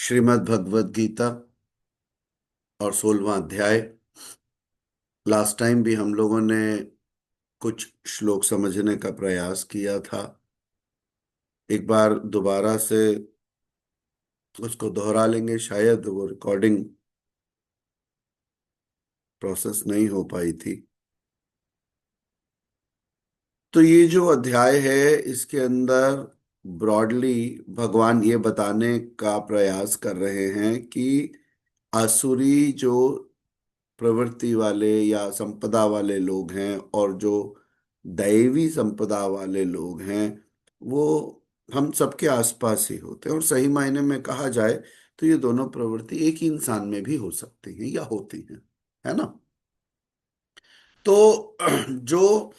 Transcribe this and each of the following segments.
श्रीमद् भगवत गीता और 16वां अध्याय। Last time भी हम लोगों ने कुछ श्लोक समझने का प्रयास किया था। एक बार दोबारा से उसको दोहरा लेंगे, शायद वो रिकॉर्डिंग प्रोसेस नहीं हो पाई थी। तो ये जो अध्याय है इसके अंदर ब्रॉडली भगवान ये बताने का प्रयास कर रहे हैं कि आसुरी जो प्रवृत्ति वाले या संपदा वाले लोग हैं और जो दैवी संपदा वाले लोग हैं वो हम सबके आसपास ही होते हैं। और सही मायने में कहा जाए तो ये दोनों प्रवृत्ति एक ही इंसान में भी हो सकती हैं या होती हैं, है ना। तो जो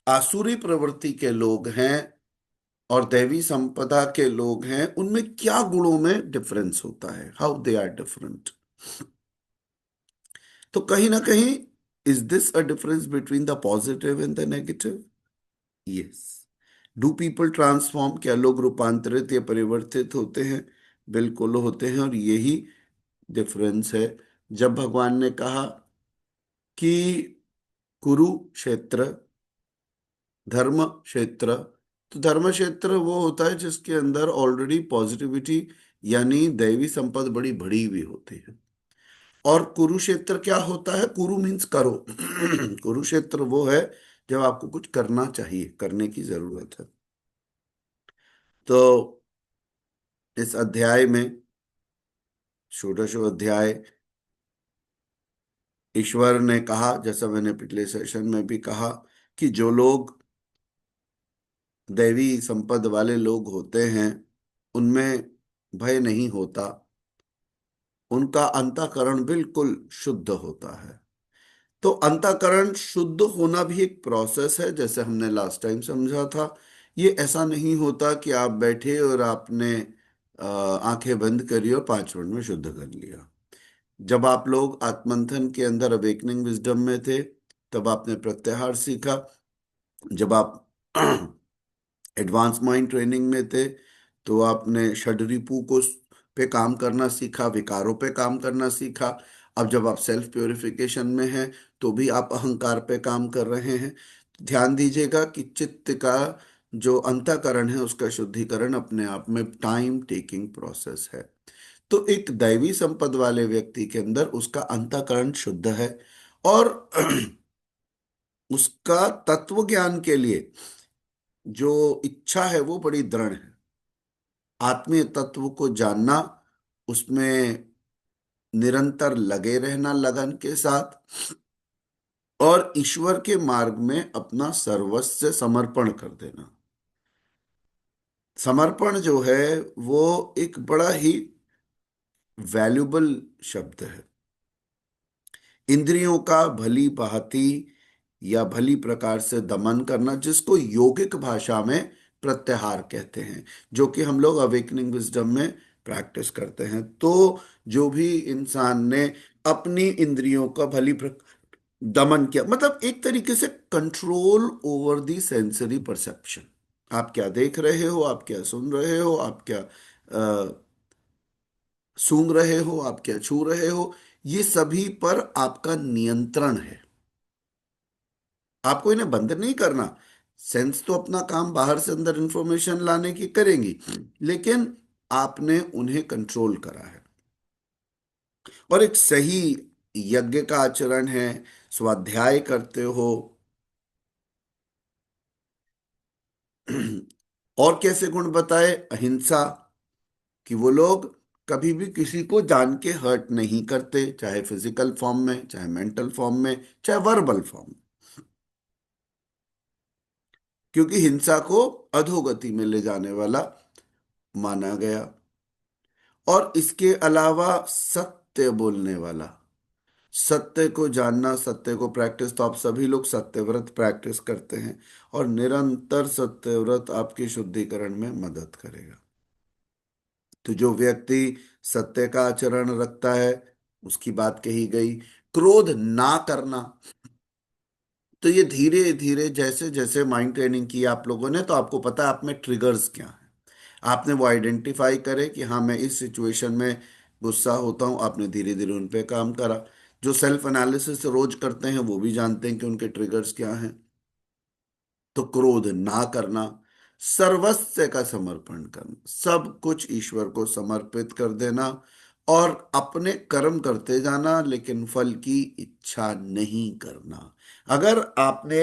आसुरी प्रवृत्ति के लोग हैं और दैवी संपदा के लोग हैं उनमें क्या गुणों में डिफरेंस होता है, हाउ दे आर डिफरेंट। तो कहीं ना कहीं is this a difference between the positive and the negative. Yes. Do people transform, क्या लोग रूपांतरित या परिवर्तित होते हैं? बिल्कुल होते हैं। और यही डिफरेंस है। जब भगवान ने कहा कि कुरुक्षेत्र धर्म क्षेत्र, तो धर्म क्षेत्र वो होता है जिसके अंदर ऑलरेडी पॉजिटिविटी यानी दैवी संपद बड़ी बड़ी हुई होती है। और कुरुक्षेत्र क्या होता है? कुरु मीन्स करो। कुरुक्षेत्र वो है जब आपको कुछ करना चाहिए, करने की जरूरत है। तो इस अध्याय में, षोडशो अध्याय, ईश्वर ने कहा, जैसा मैंने पिछले सेशन में भी कहा, कि जो लोग दैवी संपद वाले लोग होते हैं उनमें भय नहीं होता, उनका अंतःकरण बिल्कुल शुद्ध होता है। तो अंतःकरण शुद्ध होना भी एक प्रोसेस है, जैसे हमने लास्ट टाइम समझा था। ये ऐसा नहीं होता कि आप बैठे और आपने आंखें बंद करी और 5 मिनट में शुद्ध कर लिया। जब आप लोग आत्मंथन के अंदर अवेकनिंग विजडम में थे तब आपने प्रत्याहार सीखा। जब आप एडवांस माइंड ट्रेनिंग में थे तो आपने षड्रिपु को पे काम करना सीखा, विकारों पे काम करना सीखा। अब जब आप सेल्फ प्योरिफिकेशन में हैं तो भी आप अहंकार पे काम कर रहे हैं। ध्यान दीजिएगा कि चित्त का जो अंतःकरण है उसका शुद्धिकरण अपने आप में टाइम टेकिंग प्रोसेस है। तो एक दैवी संपद वाले व्यक्ति के अंदर उसका अंतःकरण शुद्ध है और उसका तत्व ज्ञान के लिए जो इच्छा है वो बड़ी दृढ़ है। आत्मीय तत्व को जानना, उसमें निरंतर लगे रहना लगन के साथ, और ईश्वर के मार्ग में अपना सर्वस्व समर्पण कर देना। समर्पण जो है वो एक बड़ा ही वैल्यूबल शब्द है। इंद्रियों का भली भांति या भली प्रकार से दमन करना, जिसको योगिक भाषा में प्रत्याहार कहते हैं, जो कि हम लोग अवेकनिंग विजडम में प्रैक्टिस करते हैं। तो जो भी इंसान ने अपनी इंद्रियों का दमन किया, मतलब एक तरीके से control over the sensory perception. आप क्या देख रहे हो, आप क्या सुन रहे हो, आप क्या सूंघ रहे हो, आप क्या छू रहे हो, ये सभी पर आपका नियंत्रण है। आपको इन्हें बंद नहीं करना। सेंस तो अपना काम बाहर से अंदर इंफॉर्मेशन लाने की करेंगी, लेकिन आपने उन्हें कंट्रोल करा है। और एक सही यज्ञ का आचरण है, स्वाध्याय करते हो। और कैसे गुण बताए? अहिंसा, कि वो लोग कभी भी किसी को जान के हर्ट नहीं करते, चाहे फिजिकल फॉर्म में, चाहे मेंटल फॉर्म में, चाहे वर्बल फॉर्म में, क्योंकि हिंसा को अधोगति में ले जाने वाला माना गया। और इसके अलावा सत्य बोलने वाला, सत्य को जानना, सत्य को प्रैक्टिस, तो आप सभी लोग सत्यव्रत प्रैक्टिस करते हैं और निरंतर सत्यव्रत आपके शुद्धिकरण में मदद करेगा। तो जो व्यक्ति सत्य का आचरण रखता है, उसकी बात कही गई। क्रोध ना करना, तो ये धीरे धीरे जैसे जैसे माइंड ट्रेनिंग की आप लोगों ने, तो आपको पता है आप में ट्रिगर्स क्या है। आपने वो आइडेंटिफाई करे कि हाँ मैं इस सिचुएशन में गुस्सा होता हूँ, आपने धीरे धीरे उन पे काम करा। जो सेल्फ एनालिसिस रोज करते हैं वो भी जानते हैं कि उनके ट्रिगर्स क्या हैं। तो क्रोध ना करना, सर्वस्व का समर्पण करना, सब कुछ ईश्वर को समर्पित कर देना, और अपने कर्म करते जाना लेकिन फल की इच्छा नहीं करना। अगर आपने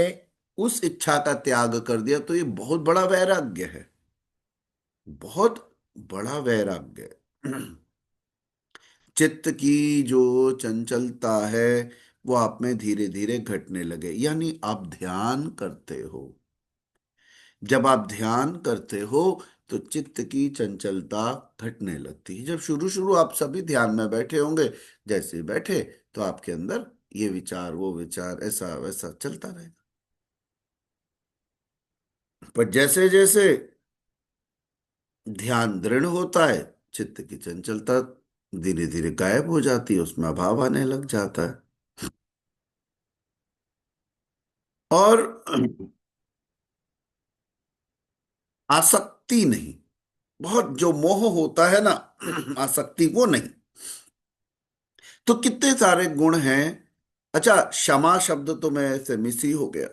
उस इच्छा का त्याग कर दिया तो ये बहुत बड़ा वैराग्य है, बहुत बड़ा वैराग्य है। चित्त की जो चंचलता है वो आप में धीरे धीरे घटने लगे, यानी आप ध्यान करते हो। जब आप ध्यान करते हो तो चित्त की चंचलता घटने लगती है। जब शुरू शुरू आप सभी ध्यान में बैठे होंगे, जैसे ही बैठे तो आपके अंदर ये विचार वो विचार ऐसा वैसा चलता रहेगा। पर जैसे जैसे ध्यान दृढ़ होता है, चित्त की चंचलता धीरे धीरे गायब हो जाती है, उसमें अभाव आने लग जाता है। और आसक्ति नहीं, बहुत जो मोह होता है ना, आसक्ति वो नहीं। तो कितने सारे गुण हैं। अच्छा, क्षमा शब्द तो मैं से मिस ही हो गया,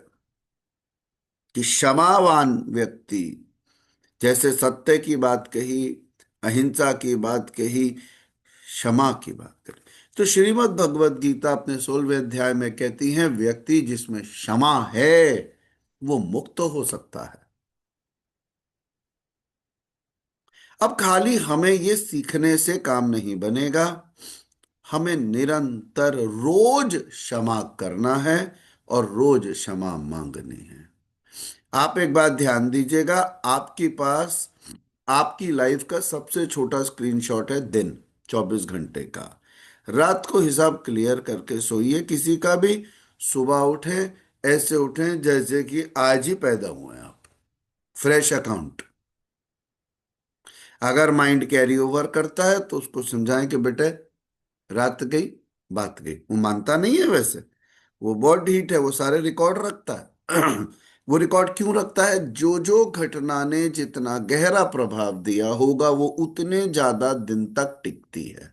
कि क्षमावान व्यक्ति, जैसे सत्य की बात कही, अहिंसा की बात कही, क्षमा की बात कही, तो श्रीमद् भगवत गीता अपने 16वें अध्याय में कहती है व्यक्ति जिसमें क्षमा है वो मुक्त हो सकता है। अब खाली हमें ये सीखने से काम नहीं बनेगा, हमें निरंतर रोज क्षमा करना है और रोज क्षमा मांगनी है। आप एक बात ध्यान दीजिएगा, आपके पास आपकी लाइफ का सबसे छोटा स्क्रीनशॉट है दिन, 24 घंटे का। रात को हिसाब क्लियर करके सोइए, किसी का भी। सुबह उठे, ऐसे उठें जैसे कि आज ही पैदा हुए हैं आप, फ्रेश अकाउंट। अगर माइंड कैरी ओवर करता है तो उसको समझाएं कि बेटे रात गई, बात गई। वो मानता नहीं है वैसे, वो बहुत ढीठ है, वो सारे रिकॉर्ड रखता है। वो रिकॉर्ड क्यों रखता है? जो जो घटना ने जितना गहरा प्रभाव दिया होगा वो उतने ज्यादा दिन तक टिकती है,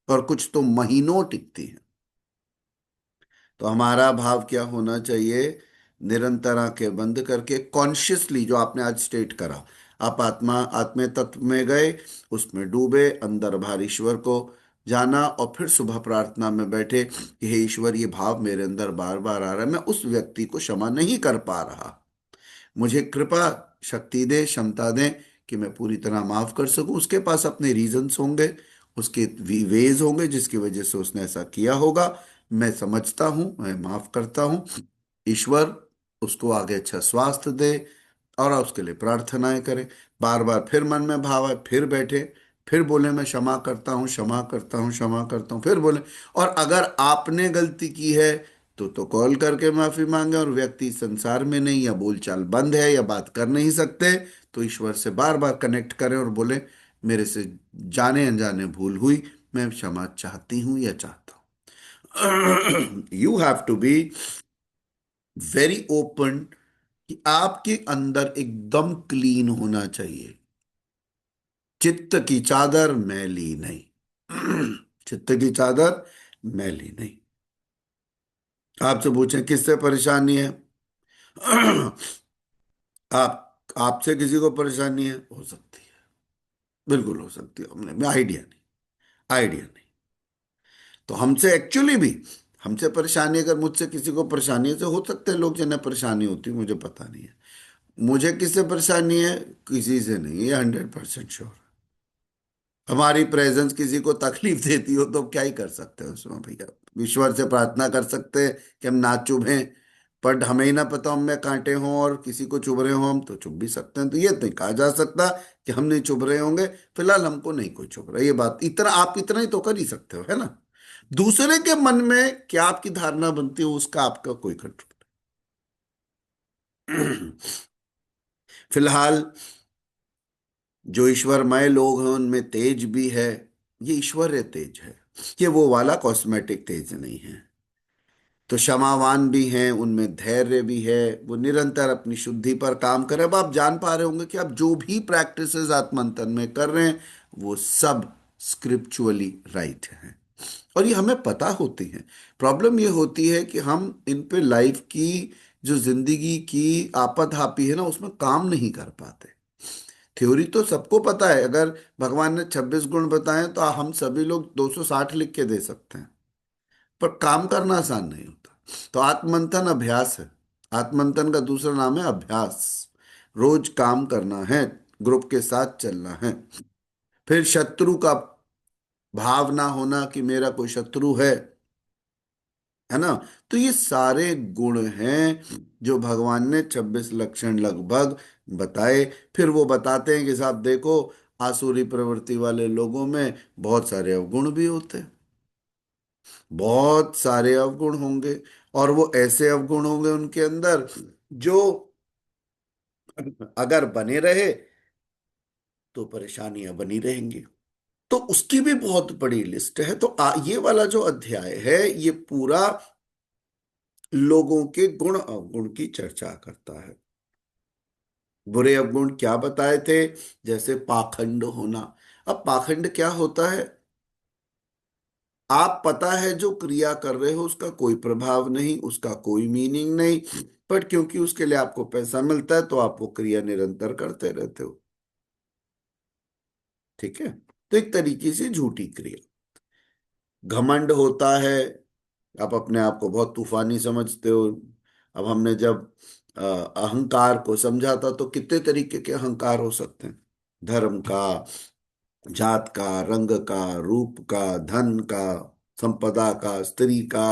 और कुछ तो महीनों टिकती है। तो हमारा भाव क्या होना चाहिए? निरंतर आंखें बंद करके कॉन्शियसली, जो आपने आज स्टेट करा, आप आत्मा आत्मे तत्व में गए, उसमें डूबे, अंदर बाहर ईश्वर को जाना, और फिर सुबह प्रार्थना में बैठे कि हे ईश्वर, ये भाव मेरे अंदर बार बार आ रहा है, मैं उस व्यक्ति को क्षमा नहीं कर पा रहा, मुझे कृपा शक्ति दे, क्षमता दे कि मैं पूरी तरह माफ कर सकूं। उसके पास अपने रीजंस होंगे, उसके वेज होंगे जिसकी वजह से उसने ऐसा किया होगा। मैं समझता हूं, मैं माफ करता हूं। ईश्वर उसको आगे अच्छा स्वास्थ्य दे, और आप उसके लिए प्रार्थनाएं करें। बार बार फिर मन में भाव है, फिर बैठे, फिर बोले मैं क्षमा करता हूँ, क्षमा करता हूँ, क्षमा करता हूँ, फिर बोले। और अगर आपने गलती की है तो कॉल करके माफी मांगे, और व्यक्ति संसार में नहीं, या बोलचाल बंद है या बात कर नहीं सकते, तो ईश्वर से बार बार कनेक्ट करें और बोले मेरे से जाने अनजाने भूल हुई, मैं क्षमा चाहती हूँ या चाहता हूँ। You have to be very open, कि आपके अंदर एकदम क्लीन होना चाहिए। चित्त की चादर मैली नहीं। चित्त की चादर मैली नहीं। आपसे पूछें किससे परेशानी है? आपसे किसी को परेशानी है, हो सकती है, बिल्कुल हो सकती है, हमने आइडिया नहीं, आइडिया नहीं। तो हमसे एक्चुअली भी, हमसे परेशानी, अगर मुझसे किसी को परेशानी है, तो हो सकते हैं लोग जिन्हें परेशानी होती है, मुझे पता नहीं है। मुझे किससे परेशानी है? किसी से नहीं, ये 100% श्योर। हमारी प्रेजेंस किसी को तकलीफ देती हो तो क्या ही कर सकते हैं उसमें भैया। ईश्वर से प्रार्थना कर सकते हैं कि हम ना चुभें, पर हमें ही ना पता हम में कांटे हों और किसी को चुभ रहे हो, हम तो चुभ भी सकते हैं। तो ये नहीं कहा जा सकता कि हम नहीं चुभ रहे होंगे, फिलहाल हमको नहीं कोई चुभ रहा, ये बात इतना, आप इतना ही तो कर ही सकते हो, है ना। दूसरे के मन में क्या आपकी धारणा बनती हो उसका आपका कोई कंट्रोल। फिलहाल जो ईश्वरमय लोग हैं उनमें तेज भी है, ये ईश्वरीय तेज है, ये वो वाला कॉस्मेटिक तेज नहीं है। तो क्षमावान भी हैं, उनमें धैर्य भी है, वो निरंतर अपनी शुद्धि पर काम कर रहे हैं। अब आप जान पा रहे होंगे कि आप जो भी प्रैक्टिसेस आत्मंथन में कर रहे हैं वो सब स्क्रिप्चुअली राइट हैं, और ये हमें पता होती है। प्रॉब्लम ये होती है कि हम इन पे लाइफ की जो जिंदगी की आपाधापी है ना, उसमें काम नहीं कर पाते। थ्योरी तो सबको पता है, अगर भगवान ने 26 गुण बताए तो हम सभी लोग 260 लिख के दे सकते हैं, पर काम करना आसान नहीं होता। तो आत्मंथन अभ्यास है। आत्मंथन का दूसरा नाम है अभ्यास। रोज काम करना है, ग्रुप के साथ चलना है। फिर शत्रु का भाव ना होना कि मेरा कोई शत्रु है ना। तो ये सारे गुण हैं जो भगवान ने 26 लक्षण लगभग बताए। फिर वो बताते हैं कि साहब देखो, आसुरी प्रवृत्ति वाले लोगों में बहुत सारे अवगुण भी होते हैं, बहुत सारे अवगुण होंगे, और वो ऐसे अवगुण होंगे उनके अंदर जो अगर बने रहे तो परेशानियां बनी रहेंगी। तो उसकी भी बहुत बड़ी लिस्ट है। तो ये वाला जो अध्याय है ये पूरा लोगों के गुण अवगुण की चर्चा करता है। बुरे अवगुण क्या बताए थे? जैसे पाखंड होना। अब पाखंड क्या होता है? आप पता है जो क्रिया कर रहे हो उसका कोई प्रभाव नहीं, उसका कोई मीनिंग नहीं, बट क्योंकि उसके लिए आपको पैसा मिलता है तो आप वो क्रिया निरंतर करते रहते हो। ठीक है, तो एक तरीके से झूठी क्रिया। घमंड होता है, आप अपने आप को बहुत तूफानी समझते हो। अब हमने जब अहंकार को समझा था तो कितने तरीके के अहंकार हो सकते हैं। धर्म का, जात का, रंग का, रूप का, धन का, संपदा का, स्त्री का,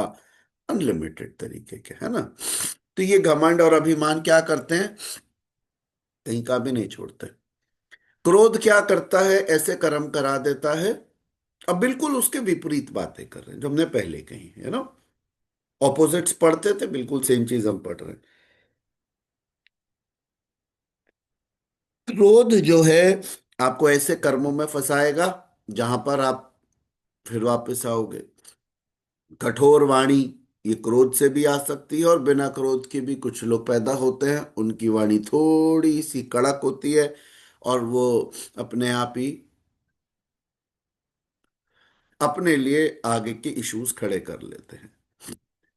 अनलिमिटेड तरीके के, है ना। तो ये घमंड और अभिमान क्या करते हैं? कहीं का भी नहीं छोड़ते। क्रोध क्या करता है? ऐसे कर्म करा देता है। अब बिल्कुल उसके विपरीत बातें कर रहे हैं जो हमने पहले कही है ना। ऑपोजिट्स पढ़ते थे, बिल्कुल सेम चीज हम पढ़ रहे हैं। क्रोध जो है आपको ऐसे कर्मों में फंसाएगा जहां पर आप फिर वापस आओगे। कठोर वाणी, ये क्रोध से भी आ सकती है, और बिना क्रोध के भी कुछ लोग पैदा होते हैं, उनकी वाणी थोड़ी सी कड़क होती है, और वो अपने आप ही अपने लिए आगे के इश्यूज खड़े कर लेते हैं।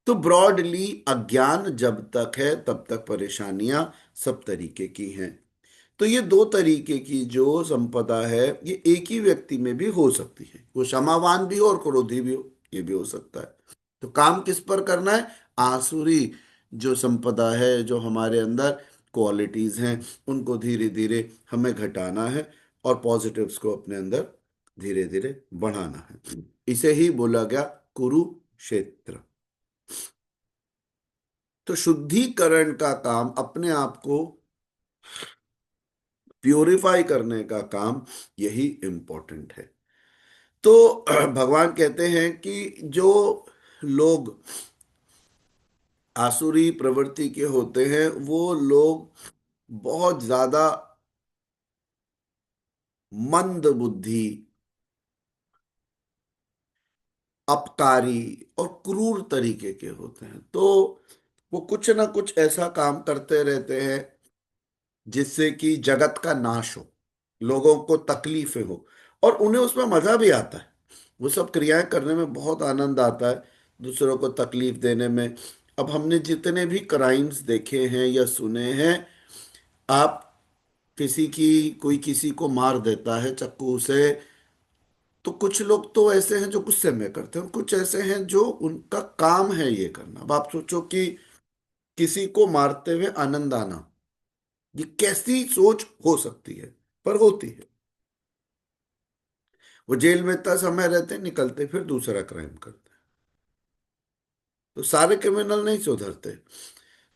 तो ब्रॉडली अज्ञान जब तक है तब तक परेशानियां सब तरीके की हैं। तो ये दो तरीके की जो संपदा है ये एक ही व्यक्ति में भी हो सकती है। वो क्षमावान भी हो और क्रोधी भी हो, ये भी हो सकता है। तो काम किस पर करना है? आसुरी जो संपदा है, जो हमारे अंदर क्वालिटीज हैं, उनको धीरे धीरे हमें घटाना है, और पॉजिटिव्स को अपने अंदर धीरे धीरे बढ़ाना है। इसे ही बोला गया कुरुक्षेत्र। तो शुद्धिकरण का काम, अपने आप को प्योरीफाई करने का काम, यही इम्पोर्टेंट है। तो भगवान कहते हैं कि जो लोग आसुरी प्रवृत्ति के होते हैं वो लोग बहुत ज्यादा मंद बुद्धि, अपकारी और क्रूर तरीके के होते हैं। तो वो कुछ ना कुछ ऐसा काम करते रहते हैं जिससे कि जगत का नाश हो, लोगों को तकलीफें हो, और उन्हें उसमें मजा भी आता है। वो सब क्रियाएं करने में बहुत आनंद आता है, दूसरों को तकलीफ देने में। अब हमने जितने भी क्राइम्स देखे हैं या सुने हैं, आप किसी की कोई किसी को मार देता है चाकू से, तो कुछ लोग तो ऐसे हैं जो गुस्से में करते हैं, कुछ ऐसे हैं जो उनका काम है ये करना। अब आप सोचो कि किसी को मारते हुए आनंद आना, ये कैसी सोच हो सकती है? पर होती है। वो जेल में इतना समय रहते, निकलते फिर दूसरा क्राइम करते। तो सारे क्रिमिनल नहीं सुधरते।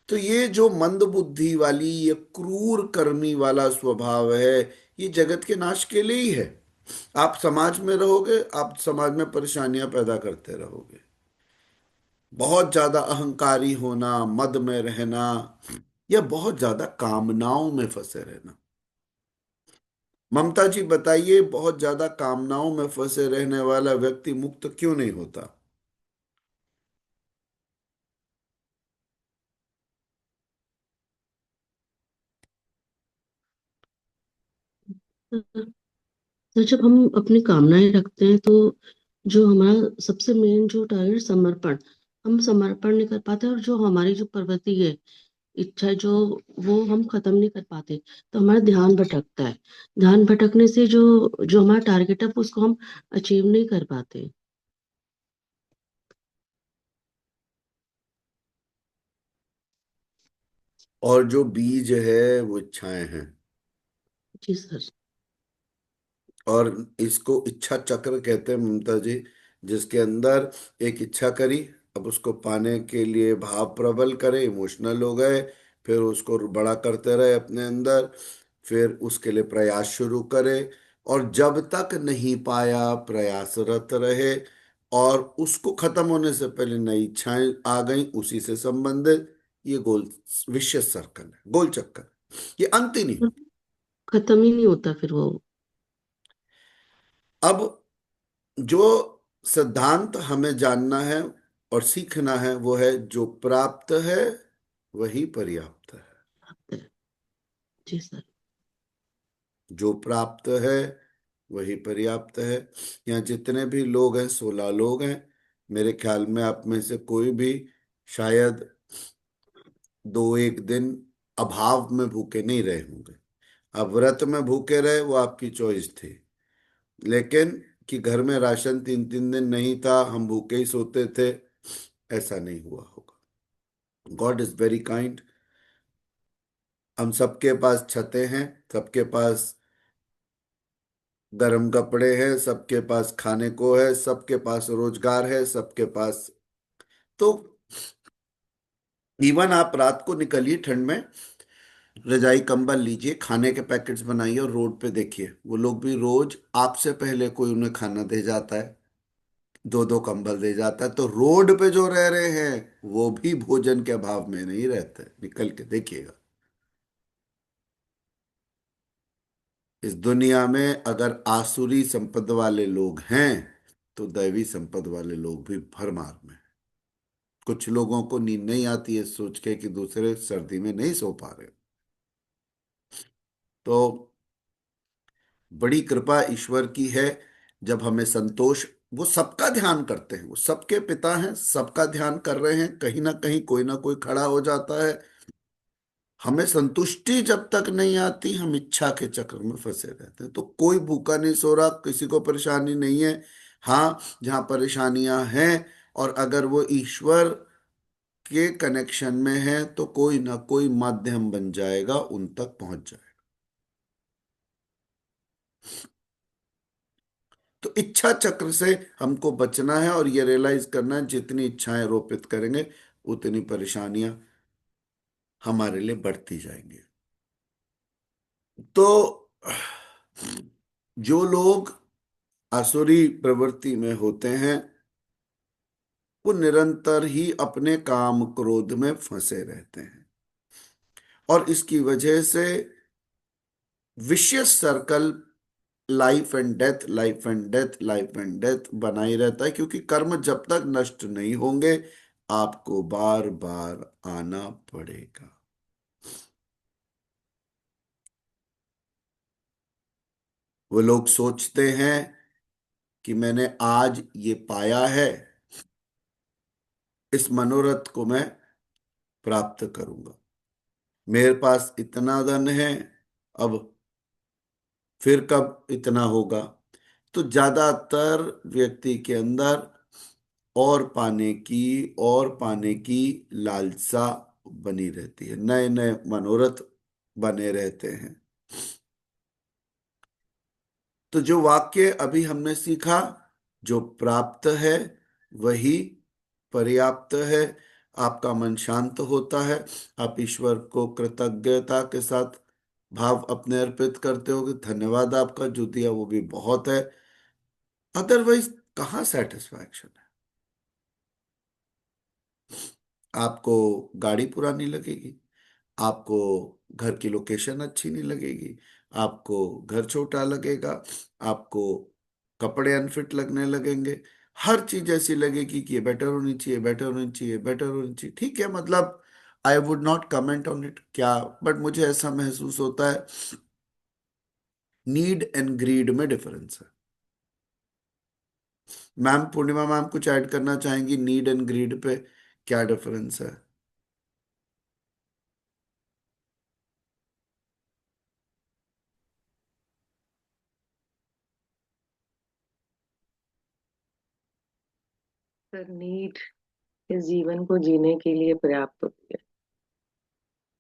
तो ये जो मंद बुद्धि वाली, ये क्रूर कर्मी वाला स्वभाव है, ये जगत के नाश के लिए ही है। आप समाज में रहोगे, आप समाज में परेशानियां पैदा करते रहोगे। बहुत ज्यादा अहंकारी होना, मद में रहना, या बहुत ज्यादा कामनाओं में फंसे रहना। ममता जी बताइए, बहुत ज्यादा कामनाओं में फंसे रहने वाला व्यक्ति मुक्त क्यों नहीं होता? तो जब हम अपनी कामनाएं रखते हैं तो जो हमारा सबसे मेन जो टारगेट समर्पण, हम समर्पण नहीं कर पाते, और जो हमारी जो प्रवृत्ति है, इच्छा जो, वो हम खत्म नहीं कर पाते, तो हमारा ध्यान भटकता है। ध्यान भटकने से जो जो हमारा टारगेट है उसको हम अचीव नहीं कर पाते। और जो बीज है वो इच्छाएं हैं। जी सर। और इसको इच्छा चक्र कहते हैं, ममता जी। जिसके अंदर एक इच्छा करी, अब उसको पाने के लिए भाव प्रबल करे, इमोशनल हो गए, फिर उसको बड़ा करते रहे अपने अंदर, फिर उसके लिए प्रयास शुरू करे, और जब तक नहीं पाया प्रयासरत रहे, और उसको खत्म होने से पहले नई इच्छाएं आ गई उसी से संबंधित। ये गोल विशेष सर्कल है, गोल चक्कर। ये अंत ही नहीं और होता। खत्म ही नहीं होता फिर वो। अब जो सिद्धांत हमें जानना है और सीखना है वो है, जो प्राप्त है वही पर्याप्त है। जी सर। जो प्राप्त है वही पर्याप्त है। यहाँ जितने भी लोग हैं, 16 लोग हैं। मेरे ख्याल में आप में से कोई भी शायद 2 एक दिन अभाव में भूखे नहीं रहे होंगे। अब व्रत में भूखे रहे वो आपकी चॉइस थी, लेकिन कि घर में राशन 3 3 दिन नहीं था, हम भूखे ही सोते थे, ऐसा नहीं हुआ होगा। God is very kind. हम सबके पास छतें हैं, सबके पास गर्म कपड़े हैं, सबके पास खाने को है, सबके पास रोजगार है, सबके पास। तो इवन आप रात को निकलिए ठंड में, रजाई कंबल लीजिए, खाने के पैकेट्स बनाइए और रोड पे देखिए, वो लोग भी रोज आपसे पहले कोई उन्हें खाना दे जाता है, 2 2 कंबल दे जाता है। तो रोड पे जो रह रहे हैं वो भी भोजन के अभाव में नहीं रहते, निकल के देखिएगा। इस दुनिया में अगर आसुरी संपद वाले लोग हैं, तो दैवी संपद वाले लोग भी भरमार में हैं। कुछ लोगों को नींद नहीं आती है सोच के कि दूसरे सर्दी में नहीं सो पा रहे। तो बड़ी कृपा ईश्वर की है, जब हमें संतोष, वो सबका ध्यान करते हैं, वो सबके पिता हैं, सबका ध्यान कर रहे हैं, कहीं ना कहीं कोई ना कोई खड़ा हो जाता है। हमें संतुष्टि जब तक नहीं आती, हम इच्छा के चक्र में फंसे रहते हैं। तो कोई भूखा नहीं सो रहा, किसी को परेशानी नहीं है। हाँ, जहाँ परेशानियां हैं, और अगर वो ईश्वर के कनेक्शन में है, तो कोई ना कोई माध्यम बन जाएगा, उन तक पहुंच जाएगा। तो इच्छा चक्र से हमको बचना है, और ये रियलाइज करना है, जितनी इच्छाएं रोपित करेंगे उतनी परेशानियां हमारे लिए बढ़ती जाएंगी। तो जो लोग आसुरी प्रवृत्ति में होते हैं, वो निरंतर ही अपने काम क्रोध में फंसे रहते हैं, और इसकी वजह से vicious circle, life and death, life and death, life and death बना ही रहता है, क्योंकि कर्म जब तक नष्ट नहीं होंगे आपको बार बार आना पड़ेगा। वो लोग सोचते हैं कि मैंने आज ये पाया है, इस मनोरथ को मैं प्राप्त करूंगा, मेरे पास इतना धन है, अब फिर कब इतना होगा। तो ज्यादातर व्यक्ति के अंदर और पाने की लालसा बनी रहती है, नए नए मनोरथ बने रहते हैं। तो जो वाक्य अभी हमने सीखा, जो प्राप्त है वही पर्याप्त है, आपका मन शांत होता है, आप ईश्वर को कृतज्ञता के साथ भाव अपने अर्पित करते हो कि धन्यवाद, आपका जो दिया वो भी बहुत है। अदरवाइज कहाँ सेटिस्फैक्शन है? आपको गाड़ी पुरानी लगेगी, आपको घर की लोकेशन अच्छी नहीं लगेगी, आपको घर छोटा लगेगा, आपको कपड़े अनफिट लगने लगेंगे, हर चीज ऐसी लगेगी कि ये बेटर होनी चाहिए, बेटर होनी चाहिए, बेटर होनी चाहिए। ठीक है, मतलब I would not comment on it क्या, बट मुझे ऐसा महसूस होता है नीड एंड ग्रीड में डिफरेंस है। मैम पूर्णिमा मैम कुछ ऐड करना चाहेंगी नीड एंड ग्रीड पे, क्या डिफरेंस है? सर नीड इस जीवन को जीने के लिए पर्याप्त होती है,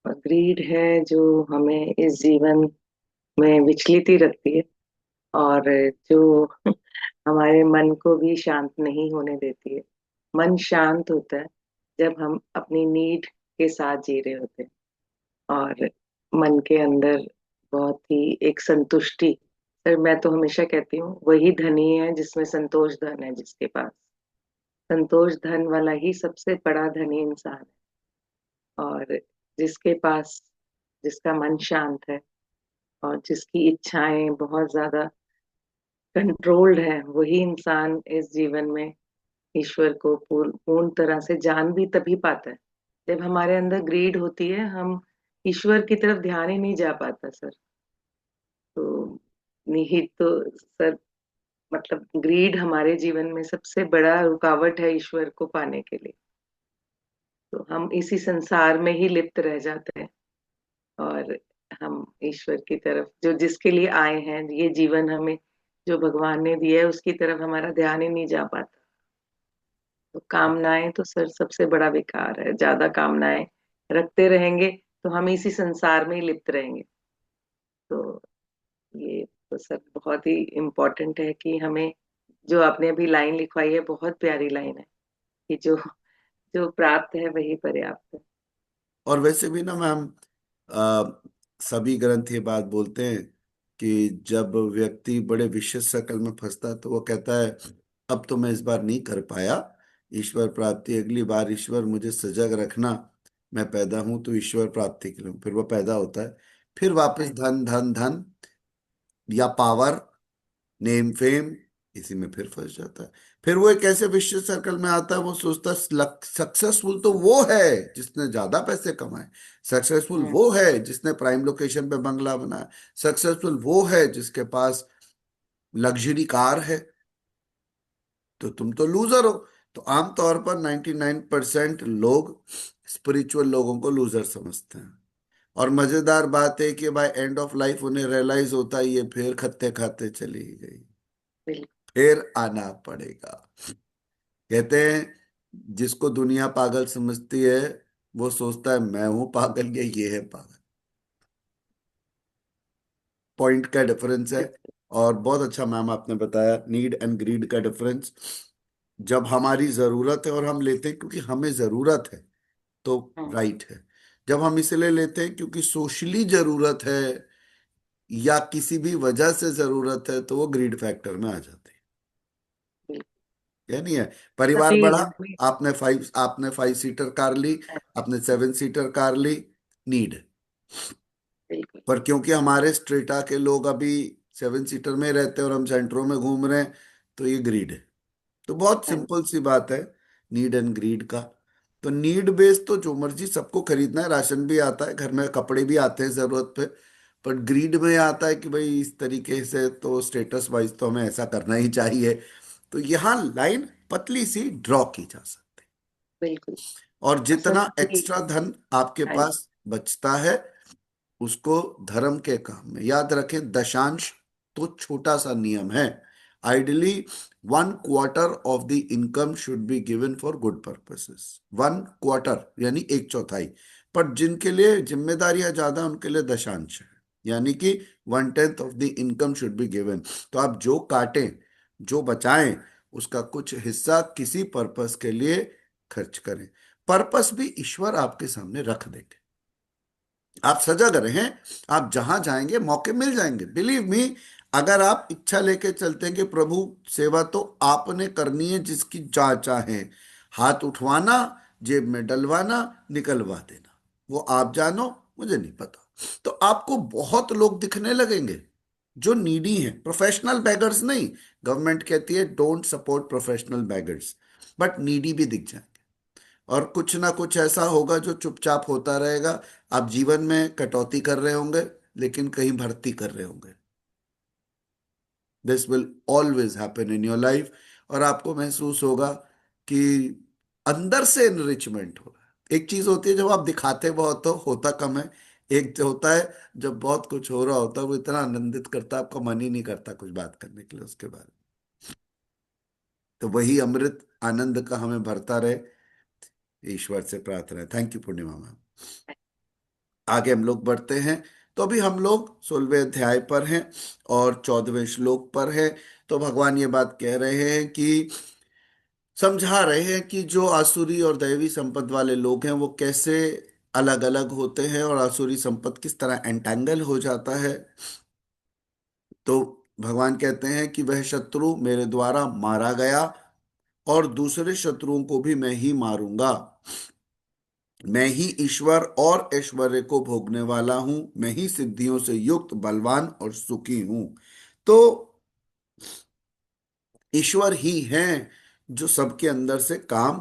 और ग्रीड है जो हमें इस जीवन में विचलित ही रखती है, और जो हमारे मन को भी शांत नहीं होने देती है। मन शांत होता है जब हम अपनी नीड के साथ जी रहे होते हैं, और मन के अंदर बहुत ही एक संतुष्टि। सर मैं तो हमेशा कहती हूँ वही धनी है जिसमें संतोष धन है, जिसके पास संतोष धन वाला ही सबसे बड़ा धनी इंसान है। और जिसके पास, जिसका मन शांत है और जिसकी इच्छाएं बहुत ज्यादा कंट्रोल्ड है, वही इंसान इस जीवन में ईश्वर को पूर्ण तरह से जान भी तभी पाता है। जब हमारे अंदर ग्रीड होती है, हम ईश्वर की तरफ ध्यान ही नहीं जा पाता सर। तो निहित तो सर, मतलब ग्रीड हमारे जीवन में सबसे बड़ा रुकावट है ईश्वर को पाने के लिए। तो हम इसी संसार में ही लिप्त रह जाते हैं, और हम ईश्वर की तरफ, जो जिसके लिए आए हैं, ये जीवन हमें जो भगवान ने दिया है, उसकी तरफ हमारा ध्यान ही नहीं जा पाता। तो कामनाएं तो सर सबसे बड़ा विकार है। ज्यादा कामनाएं रखते रहेंगे तो हम इसी संसार में ही लिप्त रहेंगे। तो ये तो सर बहुत ही इम्पोर्टेंट है कि हमें, जो आपने अभी लाइन लिखवाई है, बहुत प्यारी लाइन है कि जो जो प्राप्त है वही पर्याप्त है। और वैसे भी ना मैम, अ, सभी ग्रंथ ये बात बोलते हैं कि जब व्यक्ति बड़े विशेष सर्कल में फंसता है तो वो कहता है अब तो मैं इस बार नहीं कर पाया ईश्वर प्राप्ति, अगली बार ईश्वर मुझे सजग रखना, मैं पैदा हूं तो ईश्वर प्राप्ति के लिए। फिर वो पैदा होता है, फिर वापस धन धन धन या पावर, नेम फेम, इसी में फिर फंस जाता है। फिर वो एक ऐसे विशेष सर्कल में आता है, वो सोचता है सक्सेसफुल तो वो है जिसने ज्यादा पैसे कमाए, सक्सेसफुल हम्म। वो है जिसने प्राइम लोकेशन पे बंगला बनाया, सक्सेसफुल वो है जिसके पास लग्जरी कार है, तो तुम तो लूजर हो। तो आमतौर पर 99% लोग स्पिरिचुअल लोगों को लूजर समझते हैं। और मजेदार बात है कि भाई एंड ऑफ लाइफ उन्हें रियलाइज होता है ये फिर खत्ते खाते चली गई, बिल्कुल। फिर आना पड़ेगा। कहते हैं जिसको दुनिया पागल समझती है वो सोचता है मैं हूं पागल या ये है पागल। पॉइंट का डिफरेंस है। और बहुत अच्छा मैम आपने बताया नीड एंड ग्रीड का डिफरेंस। जब हमारी जरूरत है और हम लेते हैं क्योंकि हमें जरूरत है तो हम्म। राइट है। जब हम इसलिए लेते हैं क्योंकि सोशली जरूरत है या किसी भी वजह से जरूरत है तो वो ग्रीड फैक्टर में आ जाते हैं। बिल्कुल। या नहीं है? परिवार तभी बढ़ा, हमें। आपने 5 सीटर कार ली, आपने 7 सीटर कार ली, नीड। बिल्कुल। पर क्योंकि हमारे स्ट्रेटा के लोग अभी 7 सीटर में रहते हैं और हम सेंटरों में घूम रहे हैं तो ये ग्रीड है। तो बहुत हाँ। सिंपल सी बात है नीड एंड ग्रीड का। तो नीड बेस्ड तो जो मर्जी सबको खरीदना है, राशन भी आता है, घर में कपड़े भी आते हैं जरूरत पे। पर ग्रीड में आता है कि भाई इस तरीके से तो स्टेटस वाइज तो हमें ऐसा करना ही चाहिए। तो यहाँ लाइन पतली सी ड्रॉ की जा सकती है। बिल्कुल। और और सर जितना तभी। एक्स्ट्रा धन आपके हाँ जी। पास बचता है उसको धर्म के काम में, याद रखें दशांश तो छोटा सा नियम है। Ideally 1/4 of the income should be given for good purposes. 1/4 यानी 1/4। पर जिनके लिए जिम्मेदारियां ज्यादा उनके लिए दशांश है, यानी कि 1/10 of the income should be given. तो आप जो काटें, जो बचाएं, उसका कुछ हिस्सा किसी पर्पस के लिए खर्च करें। पर्पस भी ईश्वर आपके सामने रख देंगे। आप सजग रहें, आप जहां जाएंगे मौके मिल जाएंगे, बिलीव मी। अगर आप इच्छा लेके चलते हैं कि प्रभु सेवा तो आपने करनी है जिसकी जहाँ चाहे, हाथ उठवाना, जेब में डलवाना, निकलवा देना, वो आप जानो, मुझे नहीं पता। तो आपको बहुत लोग दिखने लगेंगे जो नीडी हैं, प्रोफेशनल बैगर्स नहीं। गवर्नमेंट कहती है don't support professional beggars, but needy भी दिख जाएंगे। और कुछ ना कुछ ऐसा होगा जो चुपचाप होता रहेगा। आप जीवन में कटौती कर रहे होंगे लेकिन कहीं भर्ती कर रहे होंगे। This will always happen in your life. और आपको महसूस होगा कि अंदर से एनरिचमेंट हो रहा है। एक चीज होती है जब आप दिखाते बहुत हो, होता कम है। एक जो होता है जब बहुत कुछ हो रहा होता है, वो इतना आनंदित करता है, आपका मन ही नहीं करता कुछ बात करने के लिए उसके बारे में। तो वही अमृत आनंद का हमें भरता रहे, ईश्वर से प्रार्थना है। Thank you Purnima ma'am. आगे हम लोग बढ़ते हैं। तो अभी हम लोग 16वें अध्याय पर हैं और 14वें श्लोक पर हैं। तो भगवान ये बात कह रहे हैं कि समझा रहे हैं कि जो आसुरी और दैवी संपद वाले लोग हैं वो कैसे अलग अलग होते हैं और आसुरी संपद किस तरह एंटेंगल हो जाता है। तो भगवान कहते हैं कि वह शत्रु मेरे द्वारा मारा गया और दूसरे शत्रुओं को भी मैं ही मारूंगा। मैं ही ईश्वर और ऐश्वर्य को भोगने वाला हूं। मैं ही सिद्धियों से युक्त बलवान और सुखी हूं। तो ईश्वर ही हैं जो सबके अंदर से काम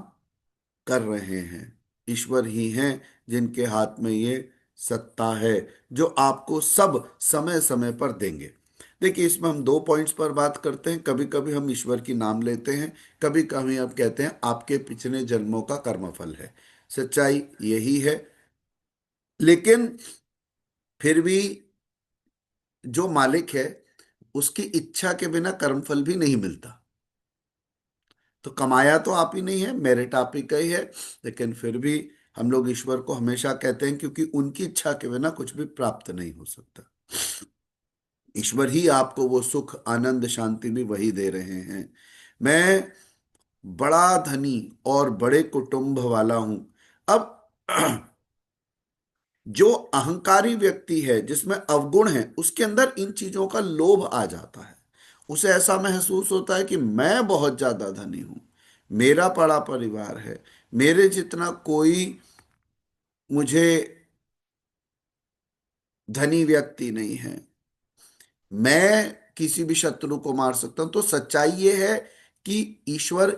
कर रहे हैं। ईश्वर ही हैं जिनके हाथ में ये सत्ता है, जो आपको सब समय समय पर देंगे। देखिए, इसमें हम दो पॉइंट्स पर बात करते हैं। कभी कभी हम ईश्वर की नाम लेते हैं, कभी कभी आप कहते हैं आपके पिछले जन्मों का कर्मफल है। सच्चाई यही है, लेकिन फिर भी जो मालिक है उसकी इच्छा के बिना कर्मफल भी नहीं मिलता। तो कमाया तो आप ही नहीं है, मेरिट आप ही का ही है, लेकिन फिर भी हम लोग ईश्वर को हमेशा कहते हैं, क्योंकि उनकी इच्छा के बिना कुछ भी प्राप्त नहीं हो सकता। ईश्वर ही आपको वो सुख आनंद शांति भी वही दे रहे हैं। मैं बड़ा धनी और बड़े कुटुंब वाला हूं। अब जो अहंकारी व्यक्ति है, जिसमें अवगुण है, उसके अंदर इन चीजों का लोभ आ जाता है। उसे ऐसा महसूस होता है कि मैं बहुत ज्यादा धनी हूं, मेरा बड़ा परिवार है, मेरे जितना कोई मुझे धनी व्यक्ति नहीं है, मैं किसी भी शत्रु को मार सकता हूं। तो सच्चाई ये है कि ईश्वर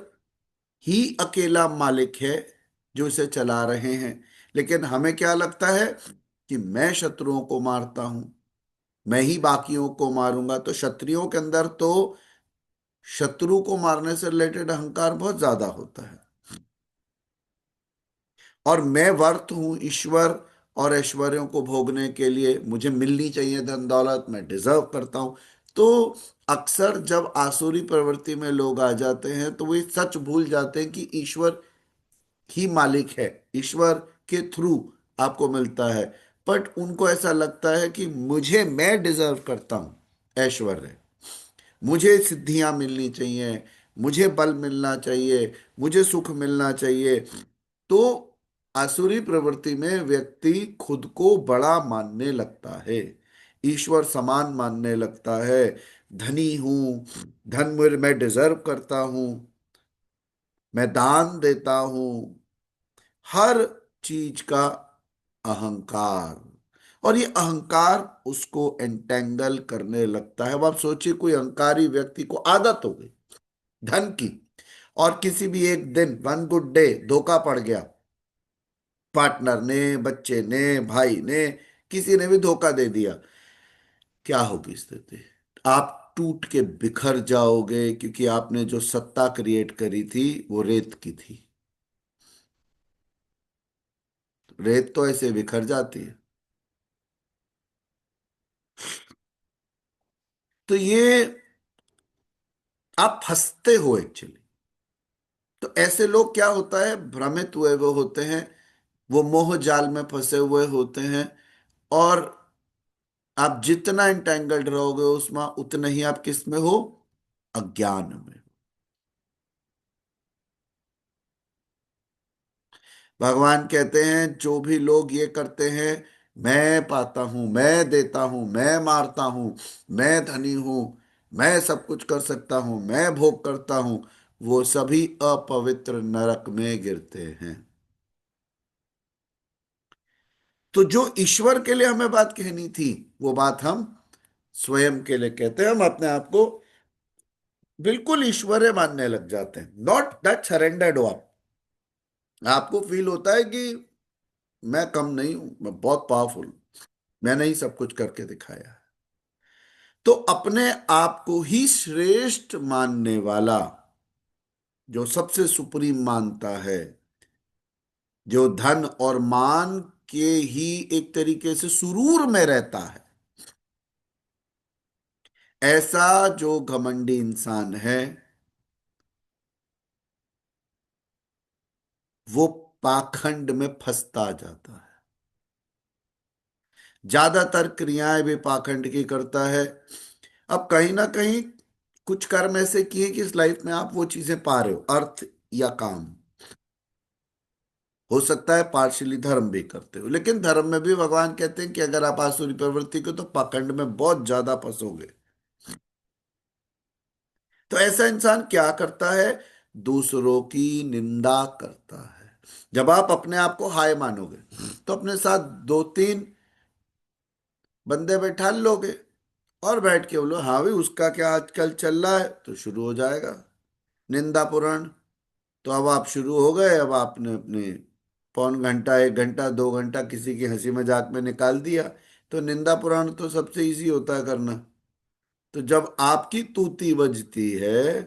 ही अकेला मालिक है जो इसे चला रहे हैं। लेकिन हमें क्या लगता है कि मैं शत्रुओं को मारता हूं, मैं ही बाकियों को मारूंगा। तो क्षत्रियों के अंदर तो शत्रु को मारने से रिलेटेड अहंकार बहुत ज्यादा होता है। और मैं वर्थ हूं ईश्वर और ऐश्वर्यों को भोगने के लिए, मुझे मिलनी चाहिए धन दौलत, मैं डिजर्व करता हूं। तो अक्सर जब आसुरी प्रवृत्ति में लोग आ जाते हैं तो वे सच भूल जाते हैं कि ईश्वर ही मालिक है, ईश्वर के थ्रू आपको मिलता है। बट उनको ऐसा लगता है कि मुझे, मैं डिजर्व करता हूं ऐश्वर्य, मुझे सिद्धियां मिलनी चाहिए, मुझे बल मिलना चाहिए, मुझे सुख मिलना चाहिए। तो आसुरी प्रवृत्ति में व्यक्ति खुद को बड़ा मानने लगता है, ईश्वर समान मानने लगता है। धनी हूं, धन मेरे मैं डिजर्व करता हूं, मैं दान देता हूं, हर चीज का अहंकार। और ये अहंकार उसको एंटेंगल करने लगता है। अब आप सोचिए, कोई अहंकारी व्यक्ति को आदत हो गई धन की, और किसी भी एक दिन, वन गुड डे, धोखा पड़ गया, पार्टनर ने, बच्चे ने, भाई ने, किसी ने भी धोखा दे दिया, क्या होगी स्थिति? आप टूट के बिखर जाओगे, क्योंकि आपने जो सत्ता क्रिएट करी थी वो रेत की थी। रेत तो ऐसे बिखर जाती है। तो ये आप फंसते हो एक्चुअली। तो ऐसे लोग, क्या होता है, भ्रमित हुए वो होते हैं, वो मोह जाल में फंसे हुए होते हैं। और आप जितना इंटेंगल्ड रहोगे उसमें, उतना ही आप किस में हो? अज्ञान में। भगवान कहते हैं जो भी लोग ये करते हैं, मैं पाता हूं, मैं देता हूं, मैं मारता हूं, मैं धनी हूं, मैं सब कुछ कर सकता हूं, मैं भोग करता हूं, वो सभी अपवित्र नरक में गिरते हैं। तो जो ईश्वर के लिए हमें बात कहनी थी, वो बात हम स्वयं के लिए कहते हैं। हम अपने आप को बिल्कुल ईश्वरीय मानने लग जाते हैं। नॉट दैट सरेंडर्ड हो आप, आपको फील होता है कि मैं कम नहीं हूं, मैं बहुत पावरफुल, मैंने ही सब कुछ करके दिखाया है। तो अपने आप को ही श्रेष्ठ मानने वाला, जो सबसे सुप्रीम मानता है, जो धन और मान के ही एक तरीके से सुरूर में रहता है, ऐसा जो घमंडी इंसान है, वो पाखंड में फंसता जाता है। ज्यादातर क्रियाएं भी पाखंड की करता है। अब कहीं ना कहीं कुछ कर्म ऐसे किए कि इस लाइफ में आप वो चीजें पा रहे हो, अर्थ या काम। हो सकता है पार्शियली धर्म भी करते हो, लेकिन धर्म में भी भगवान कहते हैं कि अगर आप आसुरी प्रवृत्ति को, तो पाखंड में बहुत ज्यादा फंसोगे। तो ऐसा इंसान क्या करता है? दूसरों की निंदा करता है। जब आप अपने आप को हाय मानोगे, तो अपने साथ दो तीन बंदे बैठा लोगे और बैठ के बोलो, हाँ भाई उसका क्या आजकल चल रहा है, तो शुरू हो जाएगा निंदा पुराण। तो अब आप शुरू हो गए, अब आपने अपने पौन घंटा, एक घंटा, 2 घंटा किसी की हंसी मजाक में निकाल दिया। तो निंदा पुराण तो सबसे इजी होता है करना। तो जब आपकी तूती बजती है,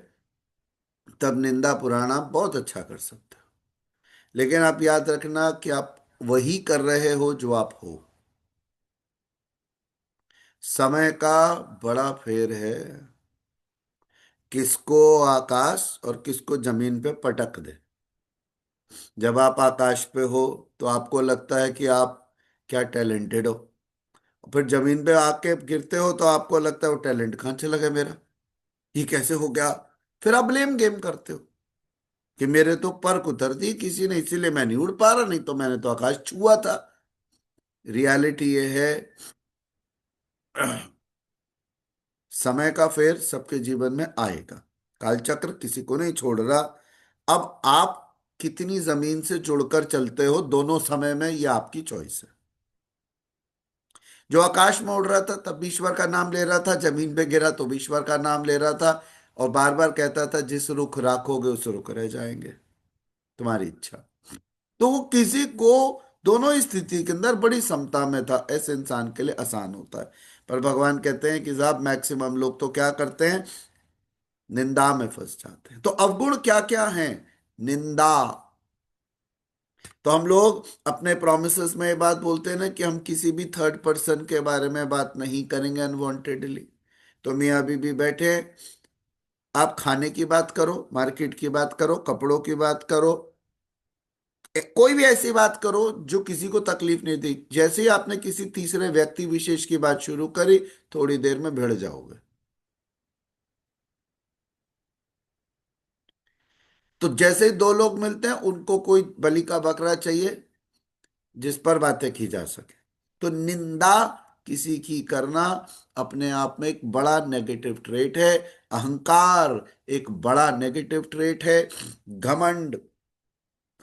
तब निंदा पुराण आप बहुत अच्छा कर सकते हो। लेकिन आप याद रखना कि आप वही कर रहे हो जो आप हो। समय का बड़ा फेर है, किसको आकाश और किसको जमीन पे पटक दे। जब आप आकाश पे हो, तो आपको लगता है कि आप क्या टैलेंटेड हो। फिर जमीन पे आके गिरते हो, तो आपको लगता है वो टैलेंट कहाँ चला गया मेरा, ये कैसे हो गया। फिर आप ब्लेम गेम करते हो कि मेरे तो पर उतर दी किसी ने, इसीलिए मैं नहीं उड़ पा रहा, नहीं तो मैंने तो आकाश छुआ था। रियलिटी ये है, समय का फेर सबके जीवन में आएगा। कालचक्र किसी को नहीं छोड़ रहा। अब आप कितनी जमीन से जुड़कर चलते हो दोनों समय में, ये आपकी चॉइस है। जो आकाश में उड़ रहा था तब भी ईश्वर का नाम ले रहा था, जमीन पे गिरा तो भी ईश्वर का नाम ले रहा था, और बार बार कहता था जिस रुख राखोगे उस रुख रह जाएंगे, तुम्हारी इच्छा। तो वो किसी को दोनों ही स्थिति के अंदर बड़ी समता में था, ऐसे इंसान के लिए आसान होता है। पर भगवान कहते हैं कि साहब मैक्सिमम लोग तो क्या करते हैं, निंदा में फंस जाते हैं। तो अवगुण क्या क्या हैं? निंदा। तो हम लोग अपने प्रोमिसेस में ये बात बोलते हैं ना कि हम किसी भी थर्ड पर्सन के बारे में बात नहीं करेंगे अनवांटेडली। तो मियाँ बीबी बैठे, आप खाने की बात करो, मार्केट की बात करो, कपड़ों की बात करो, कोई भी ऐसी बात करो जो किसी को तकलीफ नहीं दी। जैसे ही आपने किसी तीसरे व्यक्ति विशेष की बात शुरू करी, थोड़ी देर में भिड़ जाओगे। तो जैसे ही दो लोग मिलते हैं, उनको कोई बलि का बकरा चाहिए जिस पर बातें की जा सके। तो निंदा किसी की करना अपने आप में एक बड़ा नेगेटिव ट्रेट है। अहंकार एक बड़ा नेगेटिव ट्रेट है। घमंड,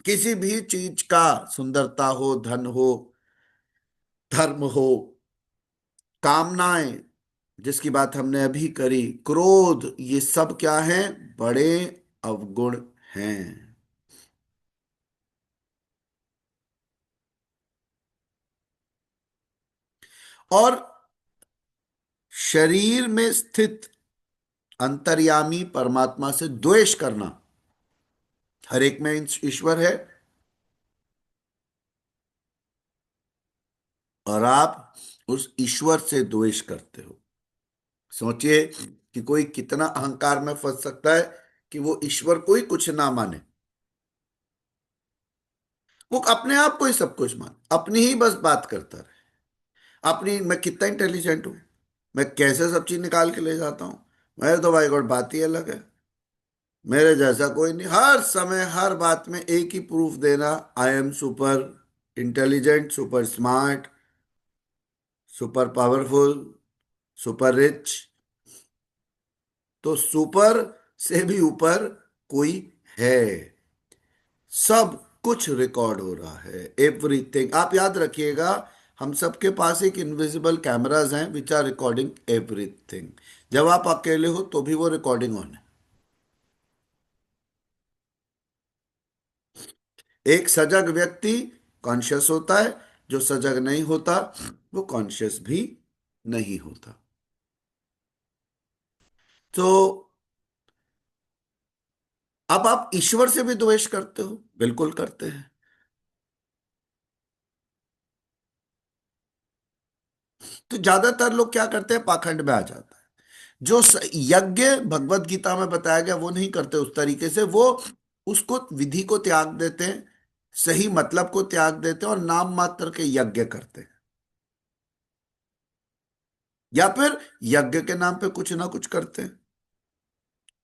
किसी भी चीज का, सुंदरता हो, धन हो, धर्म हो, कामनाएं जिसकी बात हमने अभी करी, क्रोध, ये सब क्या है? बड़े अवगुण हैं। और शरीर में स्थित अंतर्यामी परमात्मा से द्वेष करना, हर एक में ईश्वर है, और आप उस ईश्वर से द्वेष करते हो। सोचिए कि कोई कितना अहंकार में फंस सकता है कि वो ईश्वर को ही कुछ ना माने। वो अपने आप को ही सब कुछ माने, अपनी ही बस बात करता रहे, अपनी मैं कितना इंटेलिजेंट हूं, मैं कैसे सब चीज निकाल के ले जाता हूँ, मेरे तो भाई गॉड बात ही अलग है, मेरे जैसा कोई नहीं। हर समय हर बात में एक ही प्रूफ देना, I am super intelligent, super smart, super powerful, super rich. तो सुपर से भी ऊपर कोई है। सब कुछ रिकॉर्ड हो रहा है, एवरीथिंग। आप याद रखिएगा, हम सबके पास एक इनविजिबल कैमराज हैं विच आर रिकॉर्डिंग एवरीथिंग। जब आप अकेले हो तो भी वो रिकॉर्डिंग ऑन है। एक सजग व्यक्ति कॉन्शियस होता है, जो सजग नहीं होता वो कॉन्शियस भी नहीं होता। तो अब आप ईश्वर से भी द्वेष करते हो? बिल्कुल करते हैं। तो ज्यादातर लोग क्या करते हैं, पाखंड में आ जाता है। जो यज्ञ भगवत गीता में बताया गया वो नहीं करते उस तरीके से, वो उसको विधि को त्याग देते हैं, सही मतलब को त्याग देते हैं और नाम मात्र के यज्ञ करते हैं, या फिर यज्ञ के नाम पे कुछ ना कुछ करते हैं।